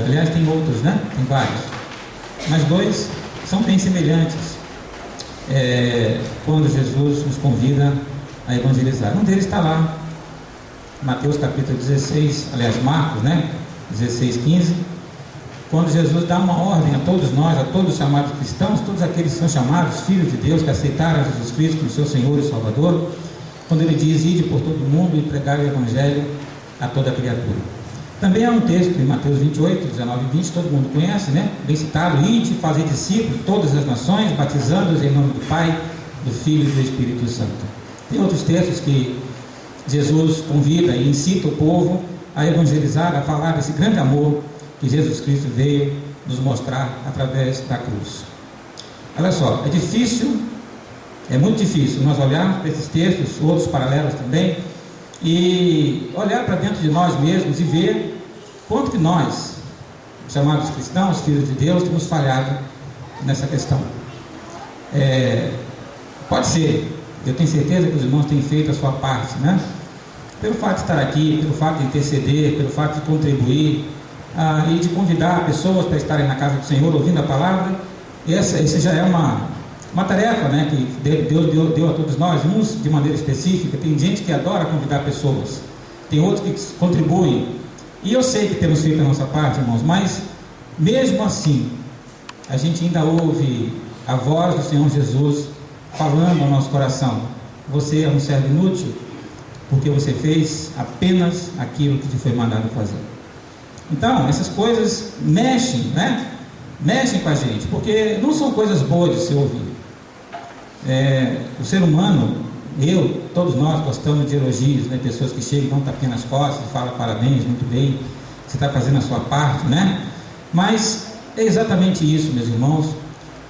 Aliás, tem outros, né? Tem vários. Mas dois são bem semelhantes. Quando Jesus nos convida a evangelizar. Um deles está lá, Mateus capítulo 16, aliás, Marcos, né? 16, 15. Quando Jesus dá uma ordem a todos nós, a todos os chamados cristãos, todos aqueles que são chamados filhos de Deus, que aceitaram Jesus Cristo como seu Senhor e Salvador, quando ele diz: ide por todo mundo e pregar o Evangelho a toda criatura. Também há um texto em Mateus 28, 19 e 20, todo mundo conhece, né? Bem citado: ide, fazer discípulos de todas as nações, batizando-os em nome do Pai, do Filho e do Espírito Santo. Tem outros textos que Jesus convida e incita o povo a evangelizar, a falar desse grande amor que Jesus Cristo veio nos mostrar através da cruz. Olha só, é difícil, é muito difícil nós olharmos para esses textos, outros paralelos também, e olhar para dentro de nós mesmos e ver quanto que nós, chamados cristãos, filhos de Deus, temos falhado nessa questão. Pode ser, eu tenho certeza que os irmãos têm feito a sua parte, né? Pelo fato de estar aqui, pelo fato de interceder, pelo fato de contribuir, e de convidar pessoas para estarem na casa do Senhor ouvindo a palavra. Essa já é uma tarefa, né, que Deus deu a todos nós, uns de maneira específica. Tem gente que adora convidar pessoas, tem outros que contribuem, e eu sei que temos feito a nossa parte, irmãos, mas mesmo assim a gente ainda ouve a voz do Senhor Jesus falando ao nosso coração: você é um servo inútil, porque você fez apenas aquilo que te foi mandado fazer. Então, essas coisas mexem, né? Mexem com a gente, porque não são coisas boas de se ouvir. O ser humano, todos nós gostamos de elogios, né? Pessoas que chegam, dão um tapinha nas costas, falam parabéns, muito bem, você está fazendo a sua parte, né? Mas é exatamente isso, meus irmãos,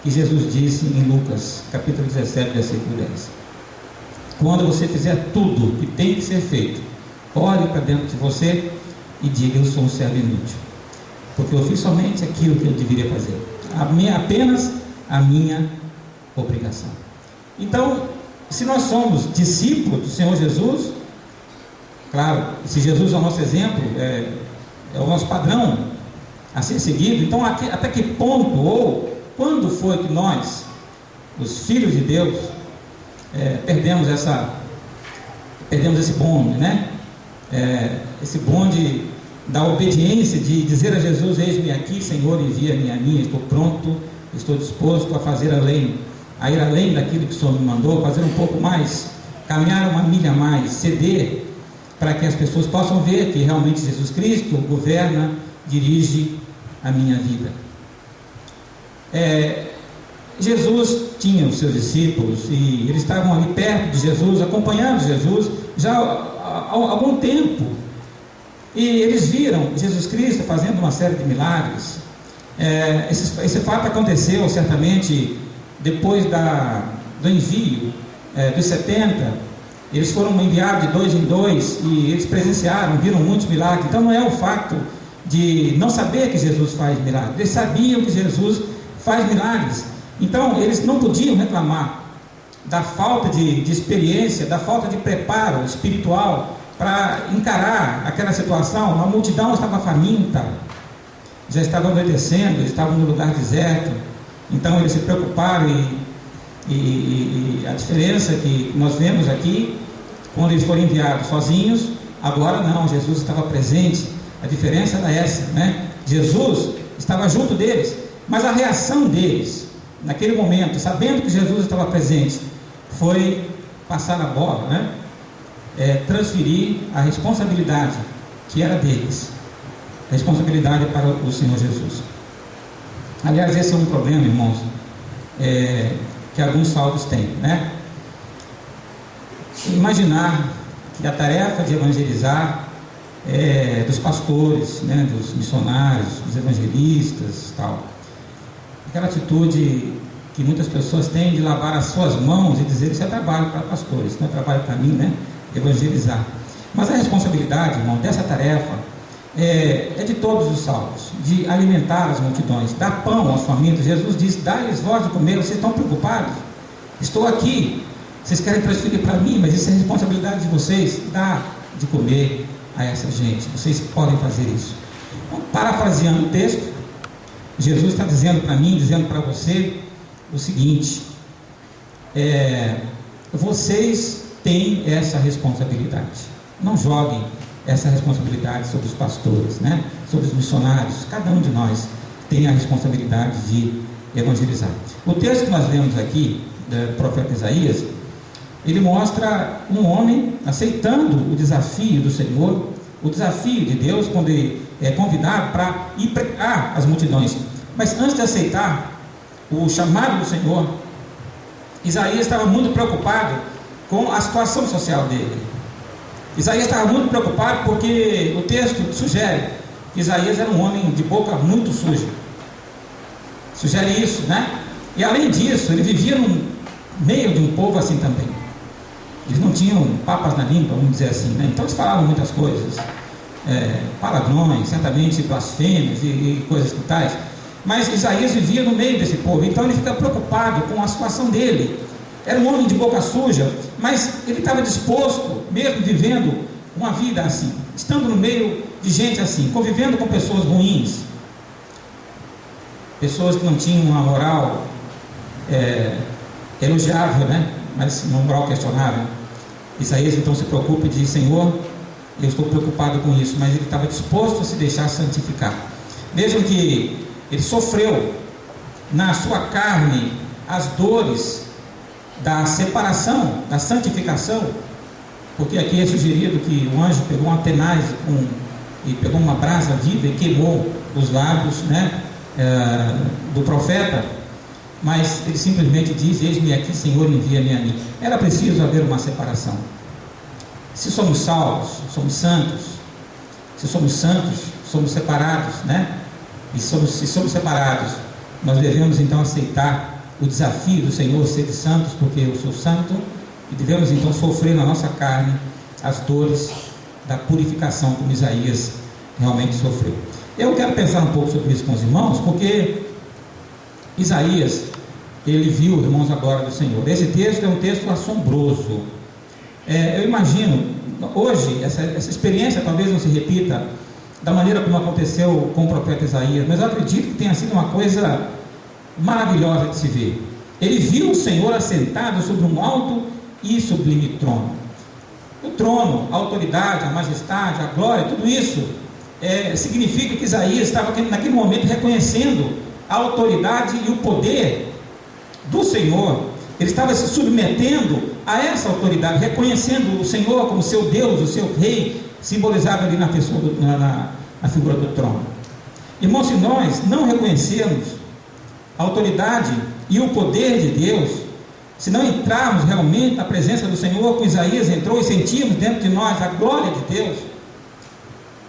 que Jesus disse em Lucas, capítulo 17, versículo 10. Quando você fizer tudo que tem que ser feito, olhe para dentro de você e diga: eu sou um servo inútil, porque eu fiz somente aquilo que eu deveria fazer, apenas a minha obrigação. Então, se nós somos discípulos do Senhor Jesus, claro, se Jesus é o nosso exemplo, é o nosso padrão a ser seguido, então até que ponto, ou quando foi que nós, os filhos de Deus, perdemos esse bonde, né? Esse bonde da obediência, de dizer a Jesus: eis-me aqui, Senhor, envia-me a mim, estou pronto, estou disposto a ir além daquilo que o Senhor me mandou, fazer um pouco mais, caminhar uma milha a mais, ceder, para que as pessoas possam ver que realmente Jesus Cristo governa, dirige a minha vida. Jesus tinha os seus discípulos e eles estavam ali perto de Jesus, acompanhando Jesus já há algum tempo, e eles viram Jesus Cristo fazendo uma série de milagres. Esse fato aconteceu certamente depois do envio dos 70. Eles foram enviados de 2 em 2 e eles presenciaram, viram muitos milagres. Então não é o fato de não saber que Jesus faz milagres, eles sabiam que Jesus faz milagres. Então eles não podiam reclamar da falta de experiência, da falta de preparo espiritual para encarar aquela situação. A multidão estava faminta, já estava anoitecendo, eles estavam no lugar deserto. Então eles se preocuparam, e a diferença que nós vemos aqui, quando eles foram enviados sozinhos, agora não, Jesus estava presente. A diferença era essa, né? Jesus estava junto deles, mas a reação deles naquele momento, sabendo que Jesus estava presente, foi passar a bola, né? Transferir a responsabilidade que era deles, a responsabilidade para o Senhor Jesus. Aliás, esse é um problema, irmãos, que alguns salvos têm, né? Imaginar que a tarefa de evangelizar dos pastores, né, dos missionários, dos evangelistas, tal. Aquela atitude que muitas pessoas têm de lavar as suas mãos e dizer: isso é trabalho para pastores, não é trabalho para mim, né? Evangelizar. Mas a responsabilidade, irmão, dessa tarefa é de todos os salvos, de alimentar as multidões, dar pão aos famintos. Jesus disse: dá-lhes voz de comer. Vocês estão preocupados? Estou aqui, vocês querem transferir para mim, mas isso é responsabilidade de vocês, dar de comer a essa gente. Vocês podem fazer isso. Então, Parafraseando o texto, Jesus está dizendo para mim, dizendo para você o seguinte: vocês têm essa responsabilidade. Não joguem essa responsabilidade sobre os pastores, né? Sobre os missionários. Cada um de nós tem a responsabilidade de evangelizar. O texto que nós lemos aqui, do profeta Isaías, ele mostra um homem aceitando o desafio do Senhor, o desafio de Deus, quando ele é convidado para ir pregar às multidões. Mas antes de aceitar o chamado do Senhor, Isaías estava muito preocupado com a situação social dele. Isaías estava muito preocupado porque o texto sugere que Isaías era um homem de boca muito suja. Sugere isso, né? E além disso, ele vivia no meio de um povo assim também. Eles não tinham papas na língua, vamos dizer assim, né? Então eles falavam muitas coisas, palavrões, certamente blasfêmias e coisas tais. Mas Isaías vivia no meio desse povo, então ele fica preocupado com a situação dele. Era um homem de boca suja, mas ele estava disposto, mesmo vivendo uma vida assim, estando no meio de gente assim, convivendo com pessoas ruins, pessoas que não tinham uma moral elogiável, né? Mas uma moral questionável. Isaías então se preocupa e diz: Senhor, eu estou preocupado com isso, mas ele estava disposto a se deixar santificar. Vejam que ele sofreu na sua carne as dores da separação, da santificação, porque aqui é sugerido que o anjo pegou uma tenaz e pegou uma brasa viva e queimou os lábios, né, do profeta. Mas ele simplesmente diz: eis-me aqui, Senhor, envia-me a mim. Era preciso haver uma separação. Se somos salvos, somos santos. Se somos santos, somos separados, né? E se somos separados, nós devemos então aceitar o desafio do Senhor, ser santos, porque eu sou santo, e devemos então sofrer na nossa carne as dores da purificação, como Isaías realmente sofreu. Eu quero pensar um pouco sobre isso com os irmãos, porque Isaías, ele viu, irmãos, a glória do Senhor. Esse texto é um texto assombroso. Eu imagino, hoje, essa experiência talvez não se repita da maneira como aconteceu com o profeta Isaías, mas eu acredito que tenha sido uma coisa maravilhosa de se ver. Ele viu o Senhor assentado sobre um alto e sublime trono. O trono, a autoridade, a majestade, a glória, tudo isso significa que Isaías estava naquele momento reconhecendo a autoridade e o poder do Senhor. Ele estava se submetendo a essa autoridade, reconhecendo o Senhor como seu Deus, o seu rei, simbolizado ali na figura do trono. Irmãos, se nós não reconhecermos a autoridade e o poder de Deus, se não entrarmos realmente na presença do Senhor, como Isaías entrou, e sentirmos dentro de nós a glória de Deus,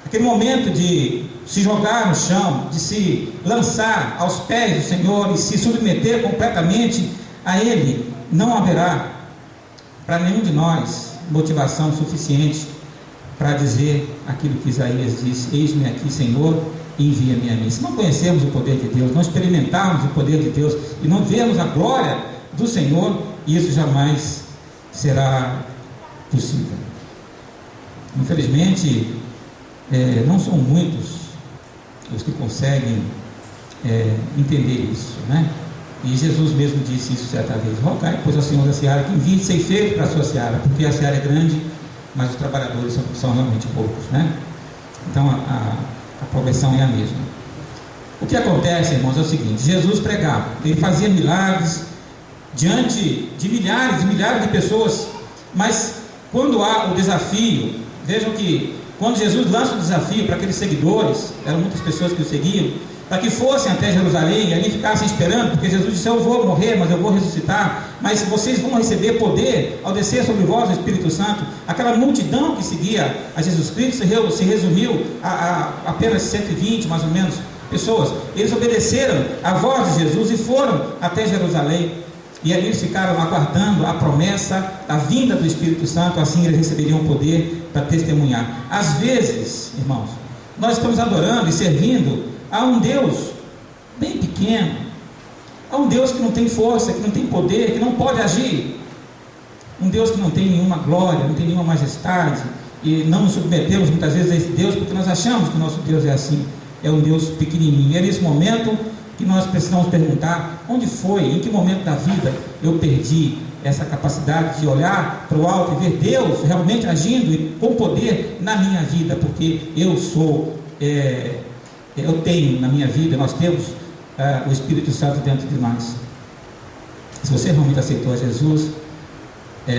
aquele momento de se jogar no chão, de se lançar aos pés do Senhor e se submeter completamente a Ele, não haverá para nenhum de nós motivação suficiente para dizer aquilo que Isaías disse: eis-me aqui, Senhor, envia-me a mim. Se não conhecermos o poder de Deus, não experimentarmos o poder de Deus e não vermos a glória do Senhor, isso jamais será possível. Infelizmente, não são muitos os que conseguem entender isso, né? E Jesus mesmo disse isso certa vez: rogai, pois, ao Senhor da seara que envie ceifeiros para a sua seara, porque a seara é grande, mas os trabalhadores são realmente poucos, né? Então a progressão é a mesma. O que acontece, irmãos, é o seguinte: Jesus pregava, ele fazia milagres diante de milhares e milhares de pessoas, mas quando há o desafio, vejam que quando Jesus lança o desafio para aqueles seguidores, eram muitas pessoas que o seguiam, para que fossem até Jerusalém e ali ficassem esperando, porque Jesus disse: eu vou morrer, mas eu vou ressuscitar, mas vocês vão receber poder ao descer sobre vós o Espírito Santo. Aquela multidão que seguia a Jesus Cristo se resumiu a apenas 120 mais ou menos pessoas. Eles obedeceram à voz de Jesus e foram até Jerusalém, e ali eles ficaram aguardando a promessa da vinda do Espírito Santo. Assim eles receberiam poder para testemunhar. Às vezes, irmãos, nós estamos adorando e servindo a um Deus bem pequeno, a um Deus que não tem força, que não tem poder, que não pode agir, um Deus que não tem nenhuma glória, não tem nenhuma majestade, e não nos submetemos muitas vezes a esse Deus porque nós achamos que o nosso Deus é assim. é um Deus pequenininho. É nesse momento que nós precisamos perguntar: onde foi, em que momento da vida eu perdi essa capacidade de olhar para o alto e ver Deus realmente agindo com poder na minha vida? Porque eu tenho na minha vida, nós temos o Espírito Santo dentro de nós. Se você realmente aceitou a Jesus,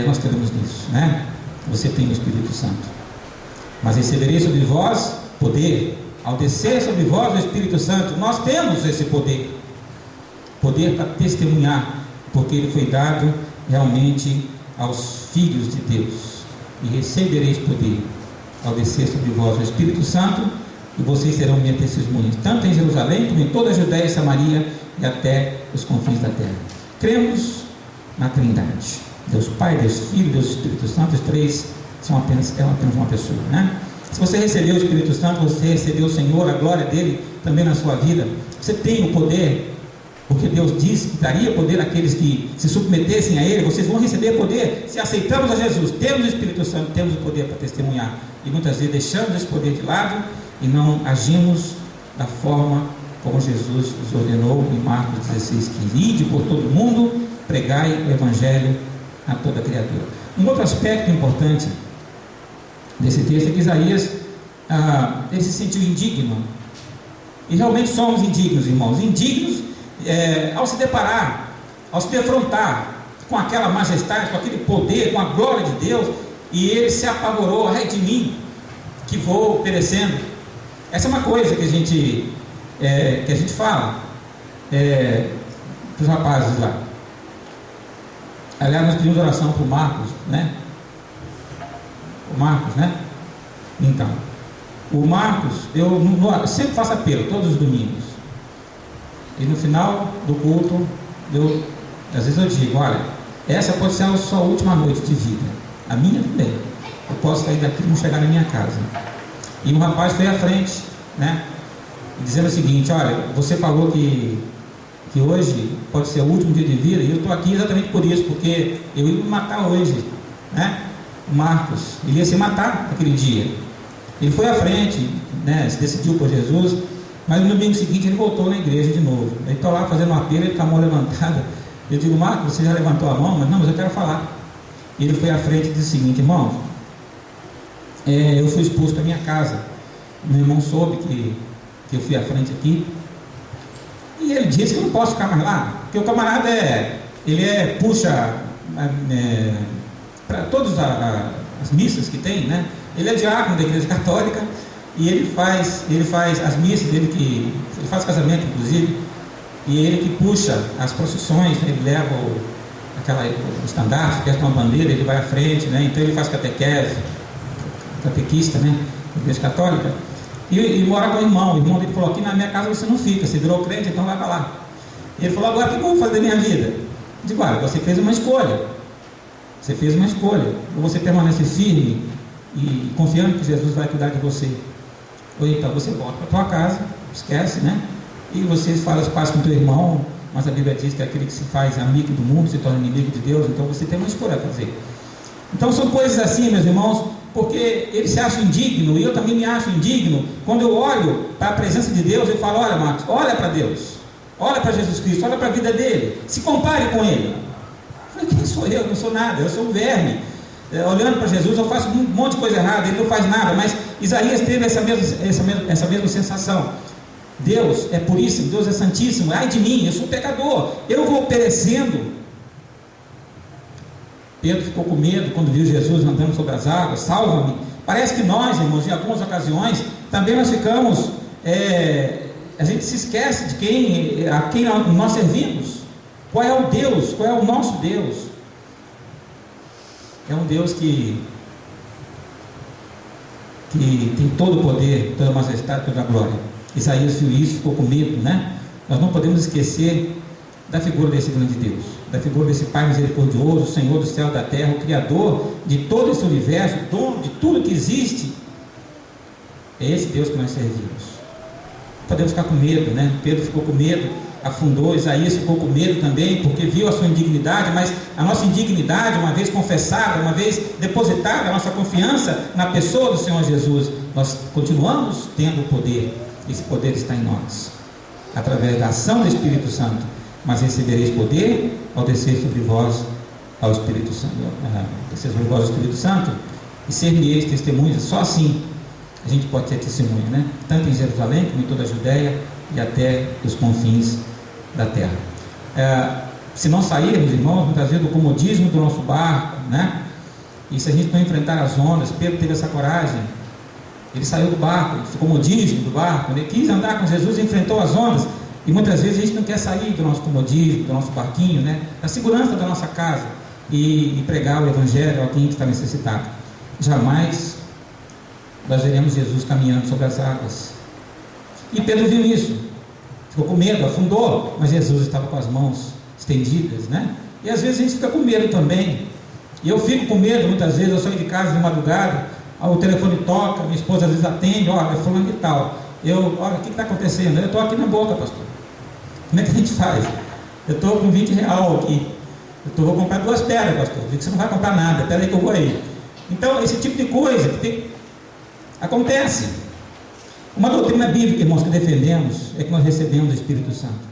nós teremos nisso, né? Você tem o Espírito Santo. Mas recebereis sobre vós poder. Ao descer sobre vós o Espírito Santo, nós temos esse poder para testemunhar, porque ele foi dado realmente aos filhos de Deus. E recebereis poder ao descer sobre vós o Espírito Santo, e vocês serão minhas testemunhas, tanto em Jerusalém como em toda a Judéia e Samaria e até os confins da terra. Cremos na Trindade, Deus Pai, Deus Filho, Deus Espírito Santo. Os três são apenas uma pessoa, né? Se você recebeu o Espírito Santo, você recebeu o Senhor, a glória dele também na sua vida. Você tem o poder, porque Deus disse que daria poder àqueles que se submetessem a ele. Vocês vão receber poder se aceitamos a Jesus. Temos o Espírito Santo, temos o poder para testemunhar, e muitas vezes deixamos esse poder de lado e não agimos da forma como Jesus nos ordenou em Marcos 16, que ide por todo o mundo, pregai o Evangelho a toda criatura. Um outro aspecto importante desse texto é que Isaías ele se sentiu indigno, e realmente somos indignos, irmãos, indignos ao se deparar, ao se defrontar com aquela majestade, com aquele poder, com a glória de Deus, e ele se apavorou: ai de mim, que vou perecendo. Essa é uma coisa que a gente fala para os rapazes lá. Aliás, nós pedimos oração para o Marcos, né? Então, o Marcos, eu sempre faço apelo, todos os domingos, e no final do culto, às vezes eu digo: olha, essa pode ser a sua última noite de vida, a minha também. Eu posso sair daqui e não chegar na minha casa. E um rapaz foi à frente, né, dizendo o seguinte: olha, você falou que hoje pode ser o último dia de vida, e eu estou aqui exatamente por isso, porque eu ia me matar hoje, né? O Marcos, ele ia se matar naquele dia. Ele foi à frente, né, se decidiu por Jesus, mas no domingo seguinte ele voltou na igreja de novo. Ele está lá fazendo um apelo, ele está com a mão levantada. Eu digo: Marcos, você já levantou a mão? Mas eu quero falar. E ele foi à frente e disse o seguinte: irmãos, eu fui expulso da minha casa. Meu irmão soube que eu fui à frente aqui, e ele disse que eu não posso ficar mais lá, porque o camarada puxa para todas as missas que tem, né? Ele é diácono da igreja católica, e ele faz as missas, ele faz casamento inclusive, e ele que puxa as procissões, né? Ele leva o estandarte, que é uma bandeira, ele vai à frente, né? Então ele faz catequista, né? Da igreja católica, e mora com o irmão dele falou: aqui na minha casa você não fica, você virou crente, então vai para lá. E ele falou: agora o que eu vou fazer da minha vida? Eu digo: olha, você fez uma escolha, ou você permanece firme e confiando que Jesus vai cuidar de você, ou então você volta para a tua casa, esquece, né? E você faz as pazes com teu irmão, mas a Bíblia diz que aquele que se faz amigo do mundo se torna inimigo de Deus. Então você tem uma escolha a fazer. Então são coisas assim, meus irmãos, porque ele se acha indigno, e eu também me acho indigno. Quando eu olho para a presença de Deus, eu falo: olha, Marcos, olha para Deus, olha para Jesus Cristo, olha para a vida dele, se compare com ele. Eu falei: quem sou eu? Eu não sou nada, eu sou um verme. Olhando para Jesus, eu faço um monte de coisa errada, ele não faz nada. Mas Isaías teve essa mesma sensação. Deus é puríssimo, Deus é santíssimo, ai de mim, eu sou pecador, eu vou perecendo. Pedro ficou com medo quando viu Jesus andando sobre as águas: salva-me. Parece que nós, irmãos, em algumas ocasiões, também nós ficamos, a gente se esquece de a quem nós servimos. Qual é o Deus? Qual é o nosso Deus? É um Deus que tem todo o poder, toda a majestade, toda a glória. Isaías viu isso, ficou com medo, né? Nós não podemos esquecer da figura desse grande Deus, da figura desse Pai misericordioso, Senhor do céu e da terra, o Criador de todo esse universo, dono de tudo que existe. É esse Deus que nós servimos. Podemos ficar com medo, né? Pedro ficou com medo, afundou. Isaías ficou com medo também, porque viu a sua indignidade. Mas a nossa indignidade, uma vez confessada, uma vez depositada a nossa confiança na pessoa do Senhor Jesus, nós continuamos tendo o poder esse poder está em nós, através da ação do Espírito Santo. Mas recebereis poder ao descer sobre vós ao Espírito Santo, descer sobre vós ao Espírito Santo, e ser-me-eis testemunhas. Só assim a gente pode ter testemunha, né? Tanto em Jerusalém como em toda a Judéia e até os confins da terra. Se não sairmos, irmãos, muitas vezes do comodismo do nosso barco, né? E se a gente não enfrentar as ondas, Pedro teve essa coragem. Ele saiu do barco, do comodismo do barco, ele quis andar com Jesus e enfrentou as ondas. E muitas vezes a gente não quer sair do nosso comodismo, do nosso barquinho, né? Da segurança da nossa casa e pregar o Evangelho a alguém que está necessitado. Jamais nós veremos Jesus caminhando sobre as águas. E Pedro viu isso, ficou com medo, afundou, mas Jesus estava com as mãos estendidas, né? E às vezes a gente fica com medo também. E eu fico com medo, muitas vezes eu saio de casa de madrugada, o telefone toca, minha esposa às vezes atende, olha, é fulano de tal. Olha, o que está acontecendo? Eu estou aqui na boca, pastor. Como é que a gente faz? Eu estou com R$20 aqui. Vou comprar 2 pedras, pastor. Eu digo que você não vai comprar nada, espera aí que eu vou aí. Então, esse tipo de coisa acontece. Uma doutrina bíblica, irmãos, que defendemos é que nós recebemos o Espírito Santo.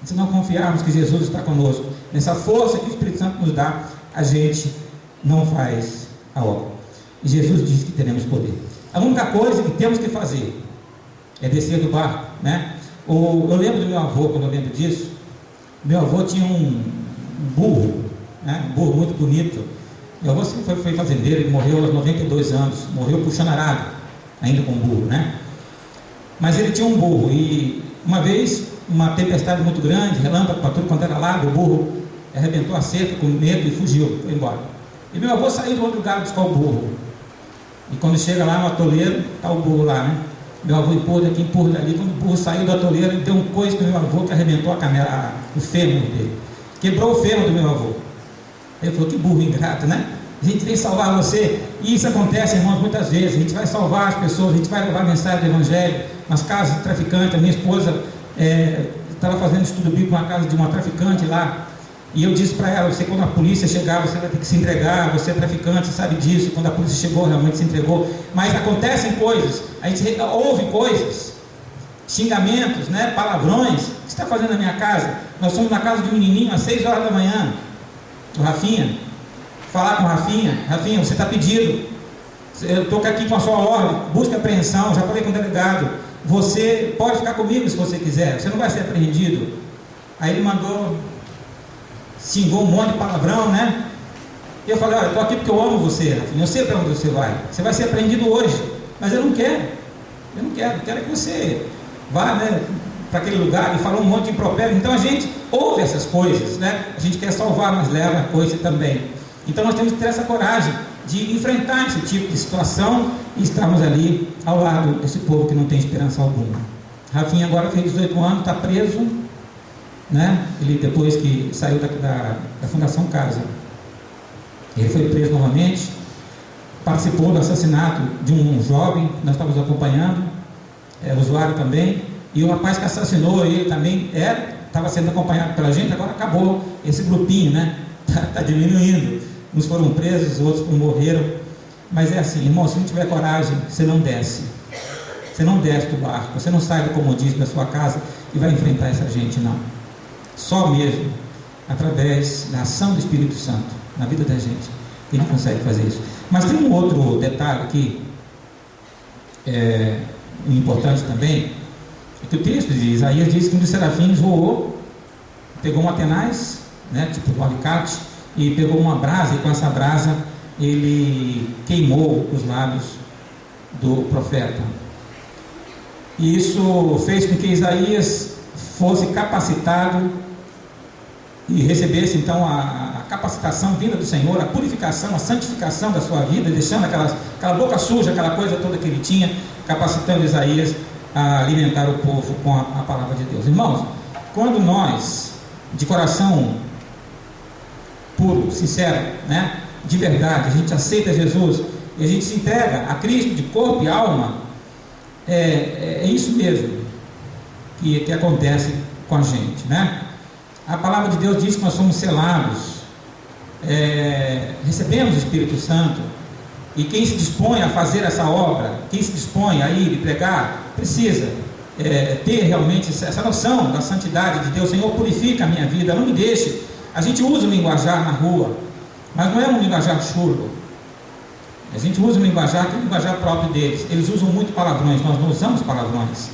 Se não confiarmos que Jesus está conosco, nessa força que o Espírito Santo nos dá, a gente não faz a obra. E Jesus disse que teremos poder. A única coisa que temos que fazer é descer do barco, né? Eu lembro do meu avô, quando eu lembro disso. Meu avô tinha um burro, né? Um burro muito bonito. Meu avô sempre foi fazendeiro, ele morreu aos 92 anos, morreu puxando arado, ainda com burro, né? Mas ele tinha um burro, e uma vez, uma tempestade muito grande, relâmpago para tudo quanto era lado, o burro arrebentou a cerca com medo e fugiu, foi embora. E meu avô saiu do outro lugar buscar o burro. E quando chega lá no atoleiro, está o burro lá, né? Meu avô empurra daqui, empurra dali. Quando o burro saiu do atoleiro, ele deu um coice no meu avô que arrebentou o fêmur dele. Quebrou o fêmur do meu avô. Ele falou, que burro ingrato, né? A gente vem salvar você. E isso acontece, irmãos, muitas vezes. A gente vai salvar as pessoas, a gente vai levar a mensagem do Evangelho nas casas de traficantes. A minha esposa estava fazendo estudo bíblico na casa de uma traficante lá. E eu disse para ela, você, quando a polícia chegar, você vai ter que se entregar, você é traficante, você sabe disso. Quando a polícia chegou, realmente se entregou. Mas acontecem coisas, a gente ouve coisas, xingamentos, né, palavrões. O que você está fazendo na minha casa? Nós somos na casa de um menininho às 6 horas da manhã, o Rafinha. Falar com o Rafinha, Rafinha, você está pedido, eu estou aqui com a sua ordem, busca apreensão, já falei com o delegado, você pode ficar comigo se você quiser, você não vai ser apreendido. Aí ele mandou, xingou um monte de palavrão, né? E eu falei, olha, eu estou aqui porque eu amo você, Rafinha, eu sei para onde você vai ser apreendido hoje, mas eu não quero que você vá, né, para aquele lugar e falou um monte de impropério. Então a gente ouve essas coisas, né? A gente quer salvar, mas leva a coisa também. Então nós temos que ter essa coragem de enfrentar esse tipo de situação e estarmos ali ao lado desse povo que não tem esperança alguma. Rafinha agora fez 18 anos, está preso, né? Ele, depois que saiu da Fundação Casa, ele foi preso novamente, participou do assassinato de um jovem que nós estávamos acompanhando, usuário também, e o rapaz que assassinou ele também estava sendo acompanhado pela gente. Agora acabou esse grupinho, né? Está diminuindo. Uns foram presos, outros morreram. Mas é assim, irmão, se não tiver coragem, você não desce. Você não desce do barco, você não sai do comodismo da sua casa e vai enfrentar essa gente, não. Só mesmo através da ação do Espírito Santo na vida da gente que a gente consegue fazer isso. Mas tem um outro detalhe aqui, importante também, é que o texto de Isaías diz que um dos serafins voou, pegou um atenaz, né, tipo um alicate, e pegou uma brasa, e com essa brasa ele queimou os lábios do profeta. E isso fez com que Isaías fosse capacitado e recebesse então a capacitação vinda do Senhor, a purificação, a santificação da sua vida, deixando aquela boca suja, aquela coisa toda que ele tinha, capacitando Isaías a alimentar o povo com a palavra de Deus. Irmãos, quando nós, de coração puro, sincero, né, de verdade, a gente aceita Jesus e a gente se entrega a Cristo de corpo e alma, é isso mesmo que acontece com a gente, né? A palavra de Deus diz que nós somos selados, recebemos o Espírito Santo, e quem se dispõe a fazer essa obra, quem se dispõe a ir e pregar precisa ter realmente essa noção da santidade de Deus. Senhor, purifica a minha vida, não me deixe. A gente usa o linguajar na rua, mas não é um linguajar chulo. A gente usa o linguajar que é o linguajar próprio deles. Eles usam muito palavrões, nós não usamos palavrões.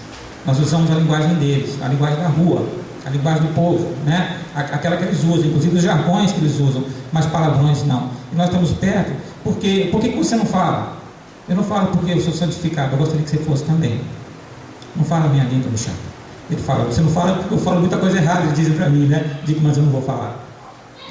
Nós usamos a linguagem deles, a linguagem da rua, a linguagem do povo, né? Aquela que eles usam, inclusive os jargões que eles usam, mas palavrões não. E nós estamos perto, por que você não fala? Eu não falo porque eu sou santificado, eu gostaria que você fosse também. Não fala a minha língua no chão. Ele fala, você não fala porque eu falo muita coisa errada, eles dizem para mim, né? Digo, mas eu não vou falar.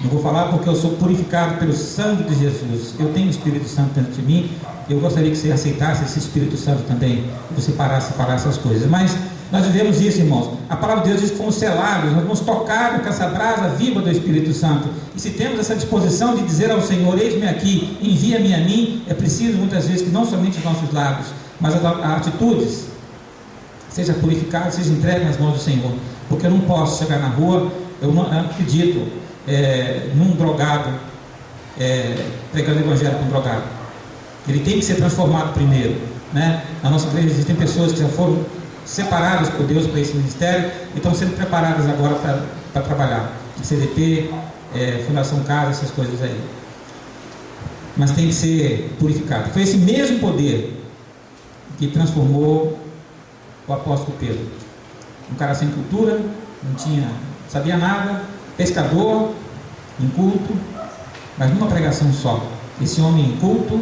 Não vou falar porque eu sou purificado pelo sangue de Jesus. Eu tenho o Espírito Santo dentro de mim. Eu gostaria que você aceitasse esse Espírito Santo também, que você parasse de falar essas coisas. Mas nós vivemos isso, irmãos. A palavra de Deus diz que fomos selados, nós fomos tocados com essa brasa viva do Espírito Santo. E se temos essa disposição de dizer ao Senhor, eis-me aqui, envia-me a mim, é preciso muitas vezes que não somente os nossos lábios, mas as atitudes seja purificado, seja entregue nas mãos do Senhor. Porque eu não posso chegar na rua, eu não acredito num drogado pregando o evangelho para um drogado. Ele tem que ser transformado primeiro, né? Na nossa igreja existem pessoas que já foram separadas por Deus para esse ministério e estão sendo preparadas agora para trabalhar em CDP, Fundação Casa, essas coisas aí. Mas tem que ser purificado. Foi esse mesmo poder que transformou o apóstolo Pedro, um cara sem cultura, não sabia nada, pescador, inculto, mas numa pregação só. Esse homem inculto,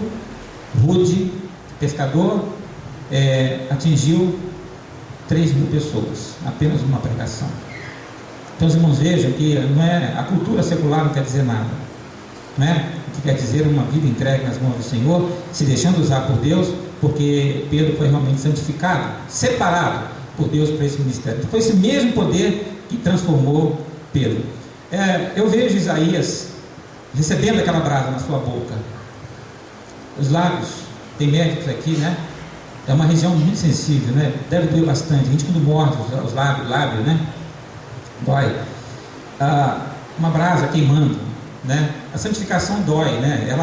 rude, pescador, atingiu 3.000 pessoas, apenas uma pregação. Então os irmãos vejam que a cultura secular não quer dizer nada, né? O que quer dizer uma vida entregue nas mãos do Senhor, se deixando usar por Deus, porque Pedro foi realmente santificado, separado por Deus para esse ministério. Então foi esse mesmo poder que transformou Pedro. Eu vejo Isaías recebendo aquela brasa na sua boca. Os lábios, tem médicos aqui, né? É uma região muito sensível, né? Deve doer bastante. A gente quando morde os lábios, né? Dói. Uma brasa queimando, né? A santificação dói, né?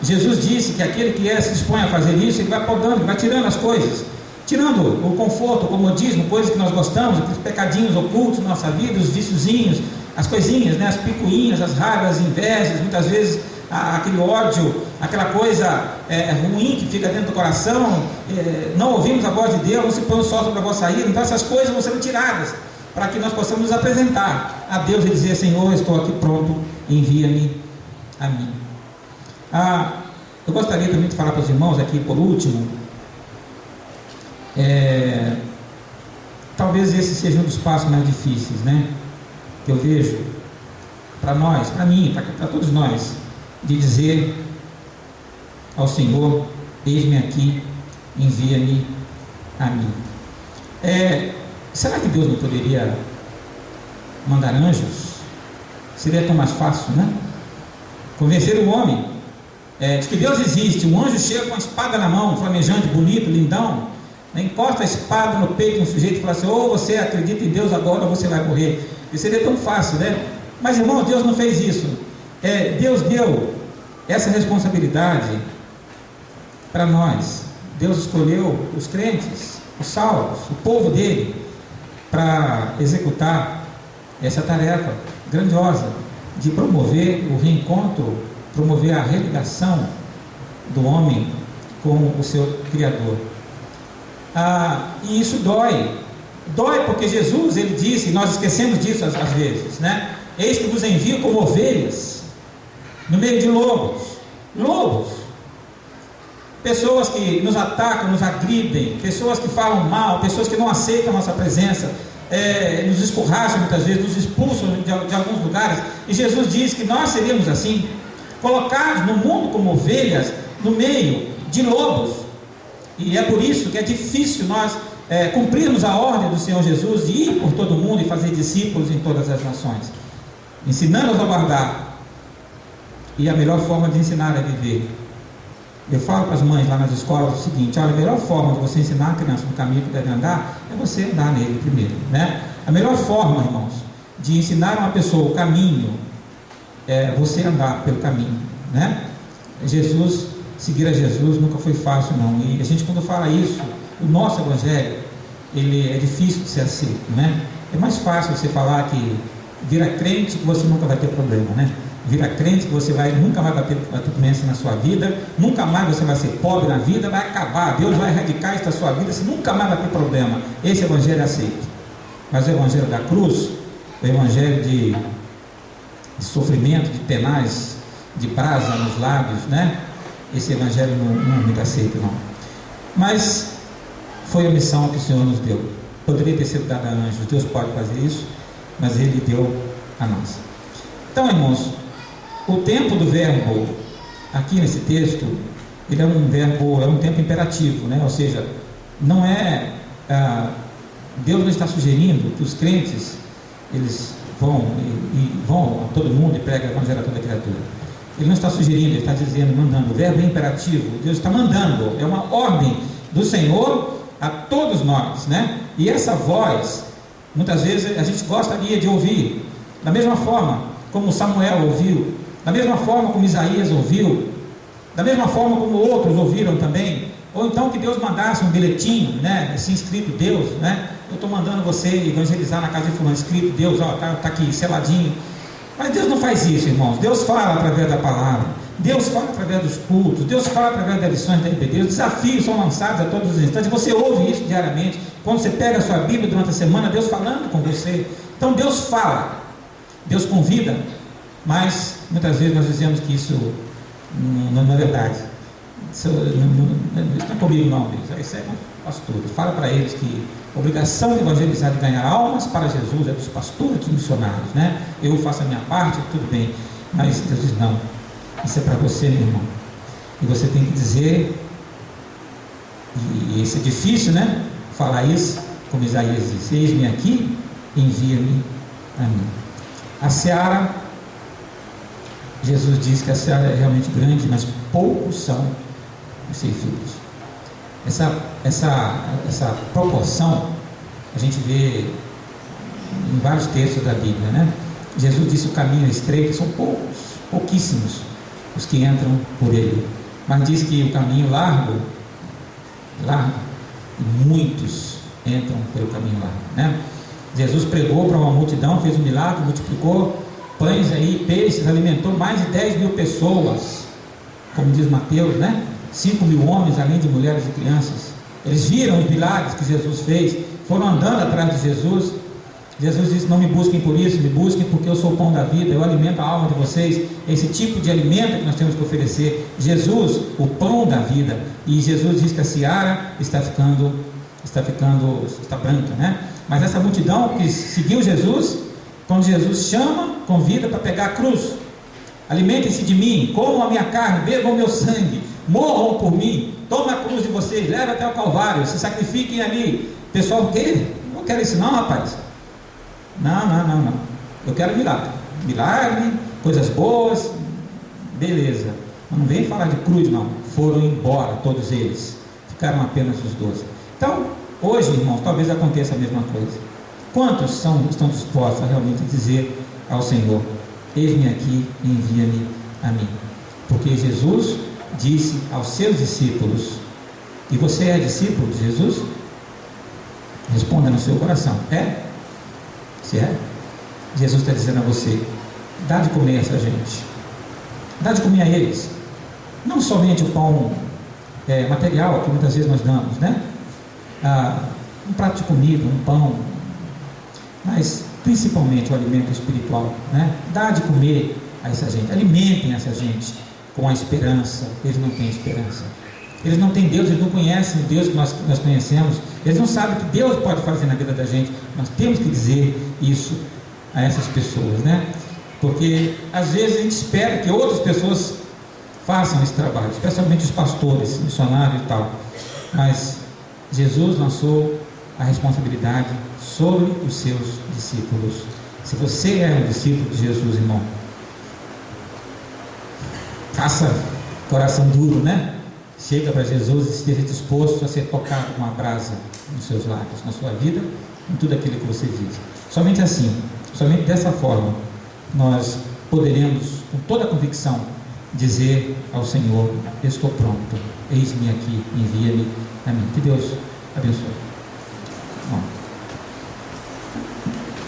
Jesus disse que aquele que se dispõe a fazer isso, ele vai podando, ele vai tirando as coisas, tirando o conforto, o comodismo, coisas que nós gostamos, aqueles pecadinhos ocultos na nossa vida, os viciozinhos, as coisinhas, né? As picuinhas, as raivas, as invejas, muitas vezes aquele ódio, aquela coisa ruim que fica dentro do coração, não ouvimos a voz de Deus, não se põe o sol sobre a vossa ira. Então essas coisas vão sendo tiradas para que nós possamos nos apresentar a Deus e dizer: Senhor, eu estou aqui pronto, envia-me a mim. Eu gostaria também de falar para os irmãos aqui por último, talvez esse seja um dos passos mais difíceis, né? Que eu vejo para nós, para mim, para todos nós, de dizer ao Senhor: eis-me aqui, envia-me a mim. Será que Deus não poderia mandar anjos? Seria tão mais fácil, né? Convencer o homem de que Deus existe. Um anjo chega com a espada na mão, flamejante, bonito, lindão, né? Encosta a espada no peito de um sujeito e fala assim: ou você acredita em Deus agora ou você vai morrer. Isso seria tão fácil, né? Mas irmãos, Deus não fez isso. Deus deu essa responsabilidade para nós. Deus escolheu os crentes, os salvos, o povo dele, para executar essa tarefa grandiosa de promover o reencontro, promover a religação do homem com o seu Criador. E isso dói porque Jesus, ele disse, e nós esquecemos disso às vezes, né? Eis que vos envio como ovelhas no meio de lobos, pessoas que nos atacam, nos agridem, pessoas que falam mal, pessoas que não aceitam a nossa presença, nos escorraçam muitas vezes, nos expulsam de alguns lugares. E Jesus diz que nós seríamos assim, colocados no mundo como ovelhas no meio de lobos. E é por isso que é difícil nós cumprirmos a ordem do Senhor Jesus de ir por todo mundo e fazer discípulos em todas as nações, ensinando-os a guardar. E a melhor forma de ensinar é viver. Eu falo para as mães lá nas escolas o seguinte: olha, a melhor forma de você ensinar a criança no caminho que deve andar é você andar nele primeiro, né? A melhor forma, irmãos, de ensinar uma pessoa o caminho é você andar pelo caminho, né? Seguir a Jesus nunca foi fácil, não. E a gente, quando fala isso, o nosso evangelho, ele é difícil de ser aceito, né? É mais fácil você falar que vira crente que você nunca vai ter problema, né? Vira crente que você nunca vai ter doença na sua vida, nunca mais você vai ser pobre na vida, vai acabar, Deus vai erradicar isso da sua vida, você nunca mais vai ter problema. Esse evangelho é aceito. Mas o evangelho da cruz, o evangelho de sofrimento, de penais, de brasa nos lábios, né? Esse evangelho não é muito aceito, não. Mas foi a missão que o Senhor nos deu. Poderia ter sido dada a anjos, Deus pode fazer isso, mas Ele deu a nós. Então, irmãos, o tempo do verbo aqui nesse texto, ele é um verbo, é um tempo imperativo, né? Ou seja, não é Deus não está sugerindo que os crentes eles vão a todo mundo e pregam o evangelho a toda criatura. Ele não está sugerindo, ele está dizendo, mandando. O verbo é imperativo, Deus está mandando, é uma ordem do Senhor a todos nós, né? E essa voz, muitas vezes a gente gostaria de ouvir, da mesma forma como Samuel ouviu, da mesma forma como Isaías ouviu, da mesma forma como outros ouviram também, ou então que Deus mandasse um bilhetinho, né? Assim escrito Deus, né? Eu estou mandando você evangelizar na casa de fulano, escrito Deus, ó, tá aqui, seladinho. Mas Deus não faz isso, irmãos. Deus fala através da palavra, Deus fala através dos cultos, Deus fala através das lições da IBD. Os desafios são lançados a todos os instantes, você ouve isso diariamente. Quando você pega a sua Bíblia durante a semana, Deus falando com você. Então Deus fala, Deus convida, mas muitas vezes nós dizemos que isso não é verdade. Isso não é comigo não, Deus. Isso é com os pastores. Fala para eles que a obrigação de evangelizar, de ganhar almas para Jesus é dos pastores, dos missionários, né? Eu faço a minha parte, tudo bem, mas Deus diz não, isso é para você, meu irmão, e você tem que dizer, e isso é difícil, né? Falar isso, como Isaías diz: eis-me aqui, envia-me a mim. A seara, Jesus diz que a seara é realmente grande, mas poucos são os ceifeiros. Essa proporção a gente vê em vários textos da Bíblia, né? Jesus disse: o caminho é estreito, são pouquíssimos os que entram por ele, mas diz que o caminho largo, e muitos entram pelo caminho largo, né? Jesus pregou para uma multidão, fez um milagre, multiplicou pães aí, peixes, alimentou mais de 10 mil pessoas, como diz Mateus, né? 5 mil homens, além de mulheres e crianças. Eles viram os milagres que Jesus fez, foram andando atrás de Jesus. Jesus disse: não me busquem por isso, me busquem porque eu sou o pão da vida, eu alimento a alma de vocês. Esse tipo de alimento que nós temos que oferecer. Jesus, o pão da vida. E Jesus diz que a seara está branca, né? Mas essa multidão que seguiu Jesus, quando Jesus chama, convida para pegar a cruz. Alimentem-se de mim, comam a minha carne, bebam o meu sangue, morram por mim, tomem a cruz de vocês, levem até o Calvário, se sacrifiquem ali. Pessoal, o quê? Não quero isso não, rapaz. Não. Eu quero milagre, coisas boas, beleza. Mas não vem falar de cruz, não. Foram embora todos eles, ficaram apenas os 12. Então, hoje, irmãos, talvez aconteça a mesma coisa. Quantos estão dispostos a realmente dizer ao Senhor: eis-me aqui, envia-me a mim? Porque Jesus disse aos seus discípulos: e você é discípulo de Jesus? Responda no seu coração: é? Se é? Jesus está dizendo a você: dá de comer a essa gente, dá de comer a eles, não somente o pão material que muitas vezes nós damos, né? Um prato de comida, um pão, mas principalmente o alimento espiritual, né? Dá de comer a essa gente, alimentem essa gente com a esperança. Eles não têm esperança, eles não têm Deus, eles não conhecem o Deus que nós conhecemos, eles não sabem o que Deus pode fazer na vida da gente. Nós temos que dizer isso a essas pessoas, né? Porque às vezes a gente espera que outras pessoas façam esse trabalho, especialmente os pastores, missionários e tal, mas Jesus lançou a responsabilidade sobre os seus discípulos. Se você é um discípulo de Jesus, irmão, faça coração duro, né? Chega para Jesus e esteja disposto a ser tocado com uma brasa nos seus lábios, na sua vida, em tudo aquilo que você vive. Somente assim, somente dessa forma, nós poderemos, com toda a convicção, dizer ao Senhor: estou pronto, eis-me aqui, envia-me a mim. Que Deus abençoe.